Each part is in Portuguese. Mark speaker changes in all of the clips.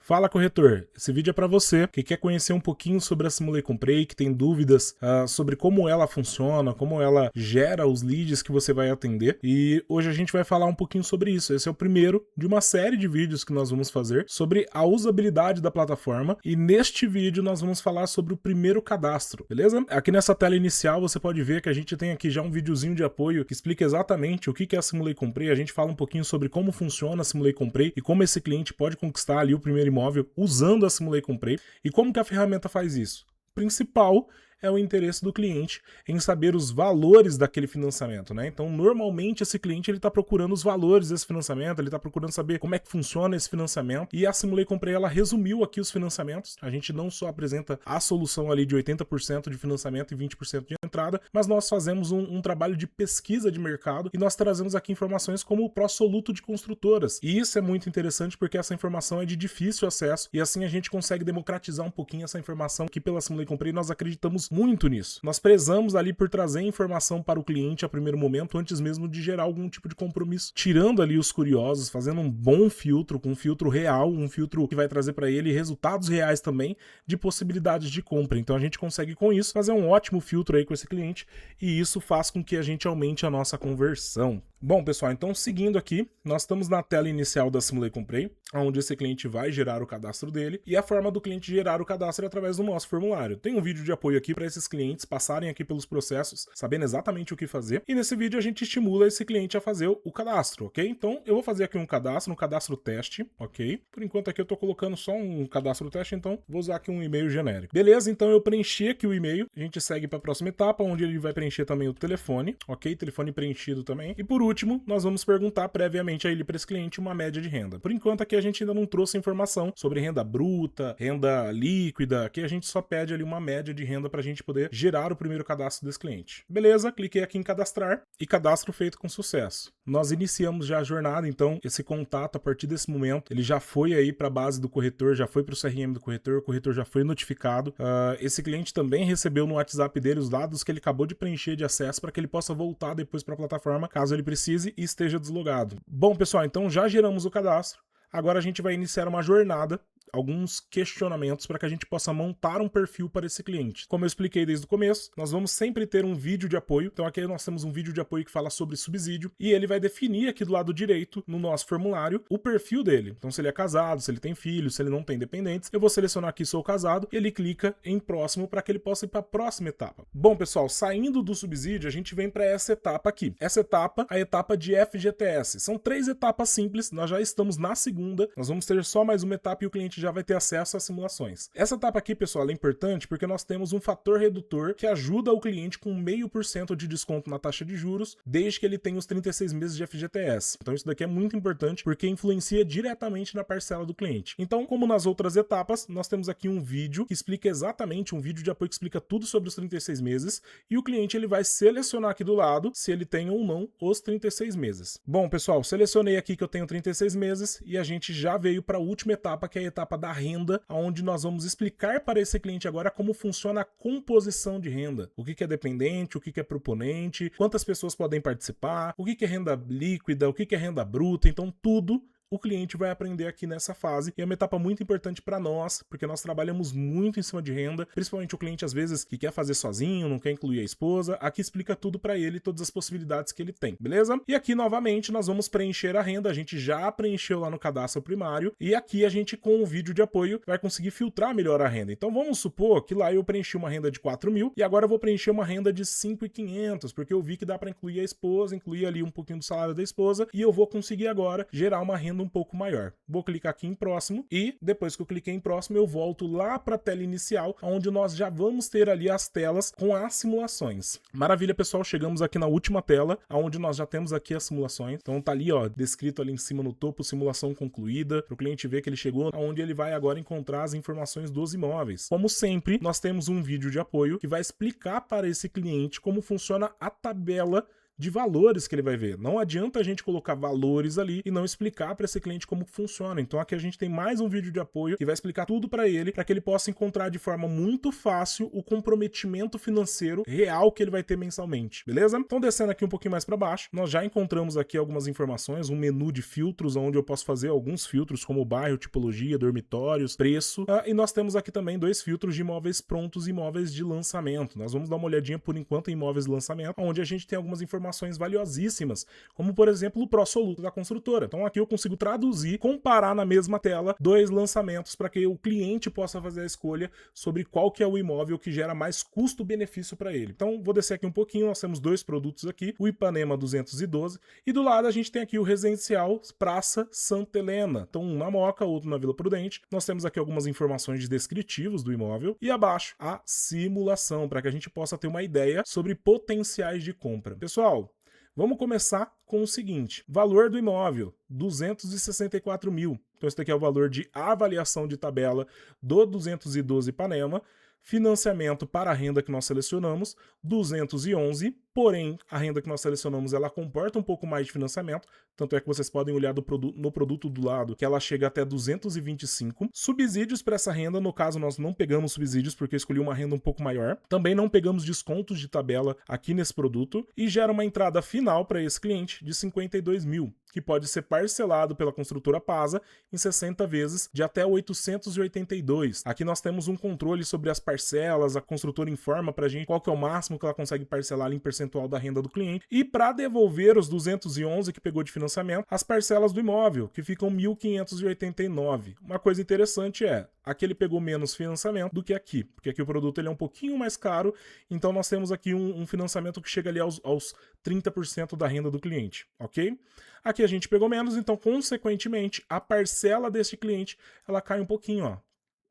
Speaker 1: Fala, corretor! Esse vídeo é para você que quer conhecer um pouquinho sobre a Simulei Comprei, que tem dúvidas sobre como ela funciona, como ela gera os leads que você vai atender. E hoje a gente vai falar um pouquinho sobre isso. Esse é o primeiro de uma série de vídeos que nós vamos fazer sobre a usabilidade da plataforma. E neste vídeo nós vamos falar sobre o primeiro cadastro, beleza? Aqui nessa tela inicial você pode ver que a gente tem aqui já um videozinho de apoio que explica exatamente o que é a Simulei Comprei. A gente fala um pouquinho sobre como funciona a Simulei Comprei e como esse cliente pode conquistar ali o primeiro imóvel usando a Simulei Comprei. E como que a ferramenta faz isso? O principal é o interesse do cliente em saber os valores daquele financiamento, né? Então, normalmente esse cliente ele está procurando os valores desse financiamento, ele está procurando saber como é que funciona esse financiamento. E a Simulei Comprei, ela resumiu aqui os financiamentos. A gente não só apresenta a solução ali de 80% de financiamento e 20% de entrada, mas nós fazemos um trabalho de pesquisa de mercado e nós trazemos aqui informações como o pró-soluto de construtoras. E isso é muito interessante porque essa informação é de difícil acesso e assim a gente consegue democratizar um pouquinho essa informação que pela Simulei Comprei nós acreditamos muito nisso. Nós prezamos ali por trazer informação para o cliente a primeiro momento, antes mesmo de gerar algum tipo de compromisso, tirando ali os curiosos, fazendo um bom filtro, com um filtro real, um filtro que vai trazer para ele resultados reais também de possibilidades de compra. Então a gente consegue com isso fazer um ótimo filtro aí com esse cliente e isso faz com que a gente aumente a nossa conversão. Bom, pessoal, então seguindo aqui, nós estamos na tela inicial da Simulei Comprei, onde esse cliente vai gerar o cadastro dele, e a forma do cliente gerar o cadastro é através do nosso formulário. Tem um vídeo de apoio aqui para esses clientes passarem aqui pelos processos, sabendo exatamente o que fazer, e nesse vídeo a gente estimula esse cliente a fazer o cadastro, ok? Então eu vou fazer aqui um cadastro teste, ok? Por enquanto aqui eu tô colocando só um cadastro teste, então vou usar aqui um e-mail genérico. Beleza, então eu preenchi aqui o e-mail, a gente segue para a próxima etapa, onde ele vai preencher também o telefone, ok? Telefone preenchido também, e por último, nós vamos perguntar previamente a ele para esse cliente uma média de renda. Por enquanto aqui a gente ainda não trouxe informação sobre renda bruta, renda líquida, aqui a gente só pede ali uma média de renda para a gente poder gerar o primeiro cadastro desse cliente. Beleza, cliquei aqui em cadastrar e cadastro feito com sucesso. Nós iniciamos já a jornada, então esse contato a partir desse momento, ele já foi aí para a base do corretor, já foi para o CRM do corretor, o corretor já foi notificado. Esse cliente também recebeu no WhatsApp dele os dados que ele acabou de preencher de acesso para que ele possa voltar depois para a plataforma, caso ele precise e esteja deslogado. Bom, pessoal, então já geramos o cadastro. Agora a gente vai iniciar uma jornada, alguns questionamentos para que a gente possa montar um perfil para esse cliente. Como eu expliquei desde o começo, nós vamos sempre ter um vídeo de apoio. Então aqui nós temos um vídeo de apoio que fala sobre subsídio e ele vai definir aqui do lado direito, no nosso formulário, o perfil dele. Então se ele é casado, se ele tem filhos, se ele não tem dependentes, eu vou selecionar aqui sou casado e ele clica em próximo para que ele possa ir para a próxima etapa. Bom, pessoal, saindo do subsídio, a gente vem para essa etapa aqui. Essa etapa, a etapa de FGTS. São 3 etapas simples, nós já estamos na segunda, nós vamos ter só mais uma etapa e o cliente já vai ter acesso às simulações. Essa etapa aqui, pessoal, é importante porque nós temos um fator redutor que ajuda o cliente com 0,5% de desconto na taxa de juros, desde que ele tenha os 36 meses de FGTS. Então isso daqui é muito importante porque influencia diretamente na parcela do cliente. Então, como nas outras etapas, nós temos aqui um vídeo que explica exatamente, um vídeo de apoio que explica tudo sobre os 36 meses e o cliente ele vai selecionar aqui do lado se ele tem ou não os 36 meses. Bom, pessoal, selecionei aqui que eu tenho 36 meses e a gente já veio para a última etapa, que é a etapa da renda, onde nós vamos explicar para esse cliente agora como funciona a composição de renda. O que é dependente, o que é proponente, quantas pessoas podem participar, o que é renda líquida, o que é renda bruta, então tudo o cliente vai aprender aqui nessa fase e é uma etapa muito importante para nós, porque nós trabalhamos muito em cima de renda, principalmente o cliente às vezes que quer fazer sozinho, não quer incluir a esposa, aqui explica tudo para ele, todas as possibilidades que ele tem, beleza? E aqui novamente nós vamos preencher a renda, a gente já preencheu lá no cadastro primário e aqui a gente com o vídeo de apoio vai conseguir filtrar melhor a renda. Então vamos supor que lá eu preenchi uma renda de 4 mil e agora eu vou preencher uma renda de 5.500, porque eu vi que dá para incluir a esposa, incluir ali um pouquinho do salário da esposa e eu vou conseguir agora gerar uma renda um pouco maior. Vou clicar aqui em próximo e depois que eu cliquei em próximo eu volto lá para a tela inicial, onde nós já vamos ter ali as telas com as simulações. Maravilha, pessoal, chegamos aqui na última tela, onde nós já temos aqui as simulações. Então tá ali, ó, descrito ali em cima no topo, simulação concluída, para o cliente ver que ele chegou, onde ele vai agora encontrar as informações dos imóveis. Como sempre, nós temos um vídeo de apoio que vai explicar para esse cliente como funciona a tabela de valores que ele vai ver. Não adianta a gente colocar valores ali e não explicar para esse cliente como funciona. Então aqui a gente tem mais um vídeo de apoio que vai explicar tudo para que ele possa encontrar de forma muito fácil o comprometimento financeiro real que ele vai ter mensalmente, beleza? Então descendo aqui um pouquinho mais para baixo, nós já encontramos aqui algumas informações, um menu de filtros onde eu posso fazer alguns filtros como bairro, tipologia, dormitórios, preço, e nós temos aqui também 2 filtros de imóveis prontos e imóveis de lançamento. Nós vamos dar uma olhadinha por enquanto em imóveis de lançamento, onde a gente tem algumas informações valiosíssimas, como por exemplo o pró-soluto da construtora. Então aqui eu consigo traduzir, comparar na mesma tela 2 lançamentos para que o cliente possa fazer a escolha sobre qual que é o imóvel que gera mais custo-benefício para ele. Então vou descer aqui um pouquinho, nós temos 2 produtos aqui, o Ipanema 212 e do lado a gente tem aqui o residencial Praça Santa Helena. Então um na Moca, outro na Vila Prudente. Nós temos aqui algumas informações descritivos do imóvel e abaixo a simulação, para que a gente possa ter uma ideia sobre potenciais de compra. Pessoal, vamos começar com o seguinte: valor do imóvel, 264 mil. Então esse aqui é o valor de avaliação de tabela do 212 Ipanema. Financiamento para a renda que nós selecionamos, 211, porém a renda que nós selecionamos ela comporta um pouco mais de financiamento, tanto é que vocês podem olhar no produto do lado que ela chega até 225. Subsídios para essa renda, no caso nós não pegamos subsídios porque eu escolhi uma renda um pouco maior, também não pegamos descontos de tabela aqui nesse produto e gera uma entrada final para esse cliente de 52 mil. Que pode ser parcelado pela construtora Pasa em 60 vezes de até 882. Aqui nós temos um controle sobre as parcelas, a construtora informa pra gente qual que é o máximo que ela consegue parcelar ali em percentual da renda do cliente. E para devolver os 211 que pegou de financiamento, as parcelas do imóvel, que ficam 1.589. Uma coisa interessante é, aqui ele pegou menos financiamento do que aqui, porque aqui o produto ele é um pouquinho mais caro, então nós temos aqui um financiamento que chega ali aos 30% da renda do cliente, ok? Aqui a gente pegou menos, então consequentemente a parcela deste cliente ela cai um pouquinho, ó.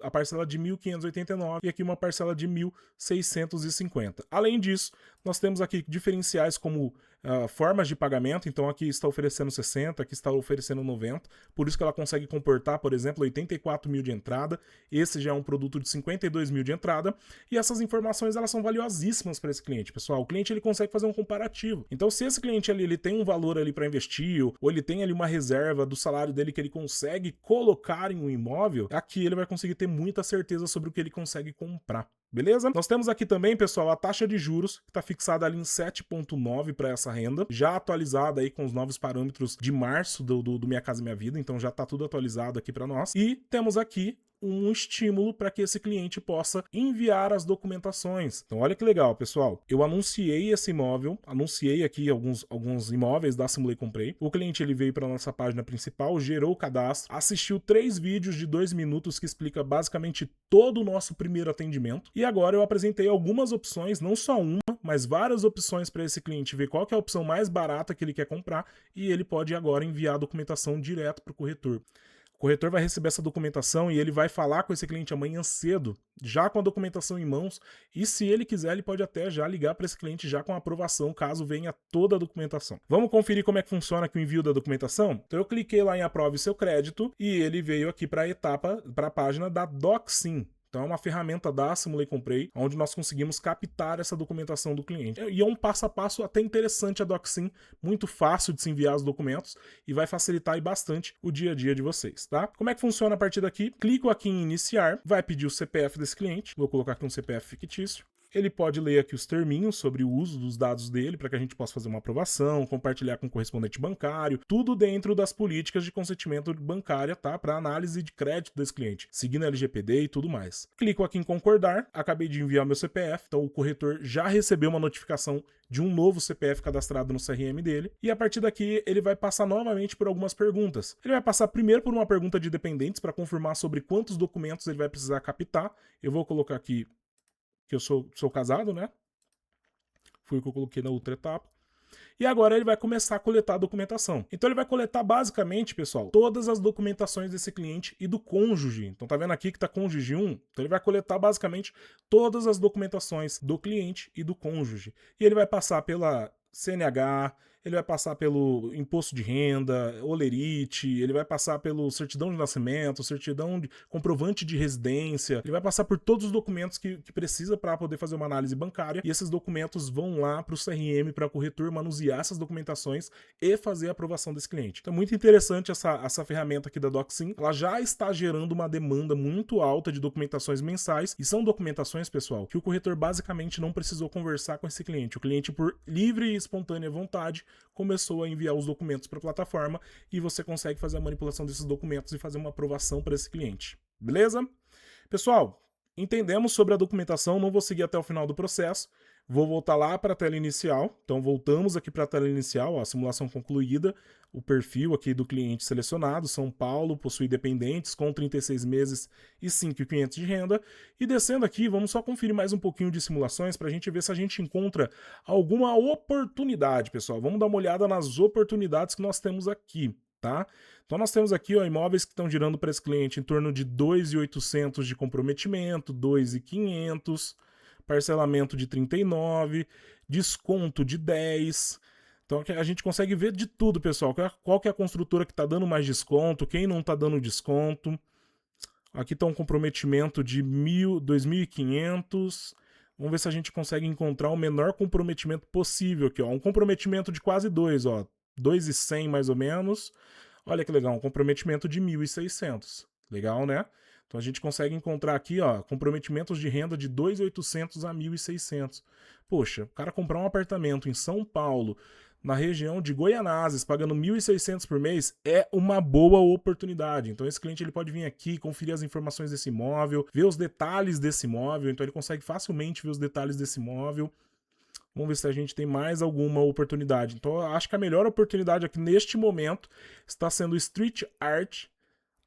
Speaker 1: A parcela de 1.589 e aqui uma parcela de 1.650. Além disso, nós temos aqui diferenciais como formas de pagamento, então aqui está oferecendo 60, aqui está oferecendo 90, por isso que ela consegue comportar, por exemplo, 84 mil de entrada, esse já é um produto de 52 mil de entrada, e essas informações elas são valiosíssimas para esse cliente, pessoal. O cliente ele consegue fazer um comparativo, então se esse cliente ali ele tem um valor ali para investir, ou ele tem ali uma reserva do salário dele que ele consegue colocar em um imóvel, aqui ele vai conseguir ter muita certeza sobre o que ele consegue comprar. Beleza? Nós temos aqui também, pessoal, a taxa de juros, que está fixada ali em 7,9 para essa renda, já atualizada aí com os novos parâmetros de março do Minha Casa Minha Vida, então já está tudo atualizado aqui para nós. E temos aqui um estímulo para que esse cliente possa enviar as documentações. Então olha que legal, pessoal. Eu anunciei esse imóvel, anunciei aqui alguns imóveis da Simulei Comprei. O cliente ele veio para nossa página principal, gerou o cadastro, assistiu 3 vídeos de 2 minutos que explica basicamente todo o nosso primeiro atendimento. E agora eu apresentei algumas opções, não só uma, mas várias opções para esse cliente ver qual que é a opção mais barata que ele quer comprar e ele pode agora enviar a documentação direto para o corretor. O corretor vai receber essa documentação e ele vai falar com esse cliente amanhã cedo, já com a documentação em mãos, e se ele quiser, ele pode até já ligar para esse cliente já com a aprovação, caso venha toda a documentação. Vamos conferir como é que funciona aqui o envio da documentação? Então eu cliquei lá em Aprove seu crédito e ele veio aqui para a página da DocSim. Então é uma ferramenta da Simulei Comprei, onde nós conseguimos captar essa documentação do cliente. E é um passo a passo até interessante a DocSim, muito fácil de se enviar os documentos e vai facilitar aí bastante o dia a dia de vocês, tá? Como é que funciona a partir daqui? Clico aqui em iniciar, vai pedir o CPF desse cliente, vou colocar aqui um CPF fictício. Ele pode ler aqui os terminhos sobre o uso dos dados dele para que a gente possa fazer uma aprovação, compartilhar com o correspondente bancário, tudo dentro das políticas de consentimento bancária, tá? Para análise de crédito desse cliente, seguindo a LGPD e tudo mais. Clico aqui em concordar, acabei de enviar meu CPF, então o corretor já recebeu uma notificação de um novo CPF cadastrado no CRM dele, e a partir daqui ele vai passar novamente por algumas perguntas. Ele vai passar primeiro por uma pergunta de dependentes para confirmar sobre quantos documentos ele vai precisar captar. Eu vou colocar aqui que eu sou casado, né? Foi o que eu coloquei na outra etapa. E agora ele vai começar a coletar a documentação. Então ele vai coletar basicamente, pessoal, todas as documentações desse cliente e do cônjuge. Então tá vendo aqui que tá cônjuge 1? Então ele vai coletar basicamente todas as documentações do cliente e do cônjuge. E ele vai passar pela CNH, ele vai passar pelo imposto de renda, olerite, ele vai passar pelo certidão de nascimento, certidão de comprovante de residência, ele vai passar por todos os documentos que precisa para poder fazer uma análise bancária, e esses documentos vão lá para o CRM, para o corretor manusear essas documentações e fazer a aprovação desse cliente. Então é muito interessante essa ferramenta aqui da DocSim. Ela já está gerando uma demanda muito alta de documentações mensais, e são documentações, pessoal, que o corretor basicamente não precisou conversar com esse cliente. O cliente, por livre e espontânea vontade, começou a enviar os documentos para a plataforma, e você consegue fazer a manipulação desses documentos e fazer uma aprovação para esse cliente. Beleza? Pessoal, entendemos sobre a documentação, não vou seguir até o final do processo. Vou voltar lá para a tela inicial. Então voltamos aqui para a tela inicial, ó, a simulação concluída, o perfil aqui do cliente selecionado, São Paulo, possui dependentes com 36 meses e 5.500 de renda. E descendo aqui, vamos só conferir mais um pouquinho de simulações para a gente ver se a gente encontra alguma oportunidade, pessoal. Vamos dar uma olhada nas oportunidades que nós temos aqui. Tá? Então nós temos aqui, ó, imóveis que estão girando para esse cliente em torno de 2.800 de comprometimento, 2.500, parcelamento de 39, desconto de 10. Então a gente consegue ver de tudo, pessoal. Qual que é a construtora que está dando mais desconto, quem não está dando desconto. Aqui está um comprometimento de 2.500. Vamos ver se a gente consegue encontrar o menor comprometimento possível aqui, ó. Um comprometimento de quase 2, ó. 2.100 mais ou menos. Olha que legal, um comprometimento de 1.600. Legal, né? Então a gente consegue encontrar aqui, ó, comprometimentos de renda de 2.800 a 1.600. Poxa, o cara comprar um apartamento em São Paulo, na região de Goianazes, pagando 1.600 por mês, é uma boa oportunidade. Então esse cliente ele pode vir aqui, conferir as informações desse imóvel, ver os detalhes desse imóvel, então ele consegue facilmente ver os detalhes desse imóvel. Vamos ver se a gente tem mais alguma oportunidade. Então, eu acho que a melhor oportunidade aqui neste momento está sendo Street Art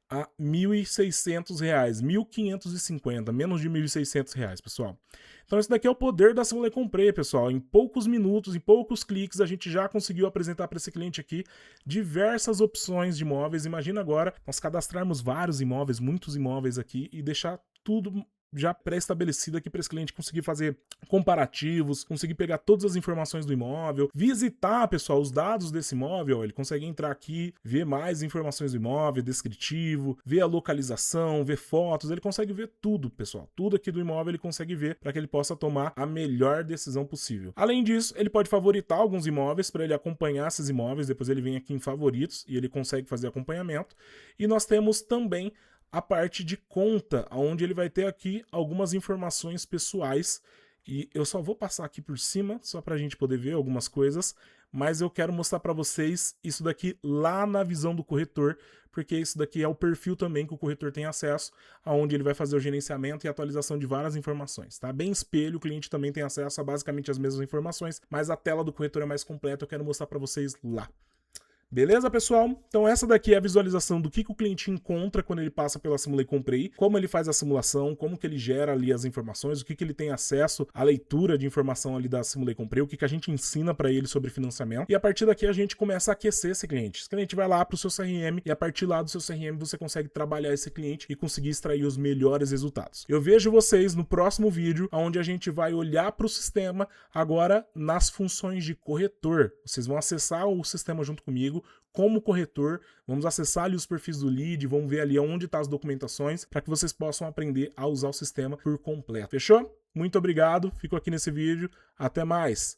Speaker 1: a R$ 1.600, 1.550, menos de R$ 1.600, pessoal. Então, esse daqui é o poder da Simulei Comprei, pessoal. Em poucos minutos, em poucos cliques, a gente já conseguiu apresentar para esse cliente aqui diversas opções de imóveis. Imagina agora nós cadastrarmos vários imóveis, muitos imóveis aqui e deixar tudo já pré-estabelecido aqui para esse cliente conseguir fazer comparativos, conseguir pegar todas as informações do imóvel, visitar, pessoal, os dados desse imóvel. Ele consegue entrar aqui, ver mais informações do imóvel, descritivo, ver a localização, ver fotos, ele consegue ver tudo, pessoal. Tudo aqui do imóvel ele consegue ver para que ele possa tomar a melhor decisão possível. Além disso, ele pode favoritar alguns imóveis para ele acompanhar esses imóveis, depois ele vem aqui em favoritos e ele consegue fazer acompanhamento. E nós temos também a parte de conta, onde ele vai ter aqui algumas informações pessoais, e eu só vou passar aqui por cima, só para a gente poder ver algumas coisas, mas eu quero mostrar para vocês isso daqui lá na visão do corretor, porque isso daqui é o perfil também que o corretor tem acesso, aonde ele vai fazer o gerenciamento e atualização de várias informações, tá? Bem espelho, o cliente também tem acesso a basicamente as mesmas informações, mas a tela do corretor é mais completa, eu quero mostrar para vocês lá. Beleza, pessoal? Então essa daqui é a visualização do que o cliente encontra quando ele passa pela Simulei Comprei, como ele faz a simulação, como que ele gera ali as informações, o que ele tem acesso à leitura de informação ali da Simulei Comprei, o que a gente ensina para ele sobre financiamento, e a partir daqui a gente começa a aquecer esse cliente. Esse cliente vai lá para o seu CRM e a partir lá do seu CRM você consegue trabalhar esse cliente e conseguir extrair os melhores resultados. Eu vejo vocês no próximo vídeo, onde a gente vai olhar para o sistema agora nas funções de corretor. Vocês vão acessar o sistema junto comigo, como corretor, vamos acessar ali os perfis do lead, vamos ver ali onde estão as documentações, para que vocês possam aprender a usar o sistema por completo. Fechou? Muito obrigado, fico aqui nesse vídeo, até mais!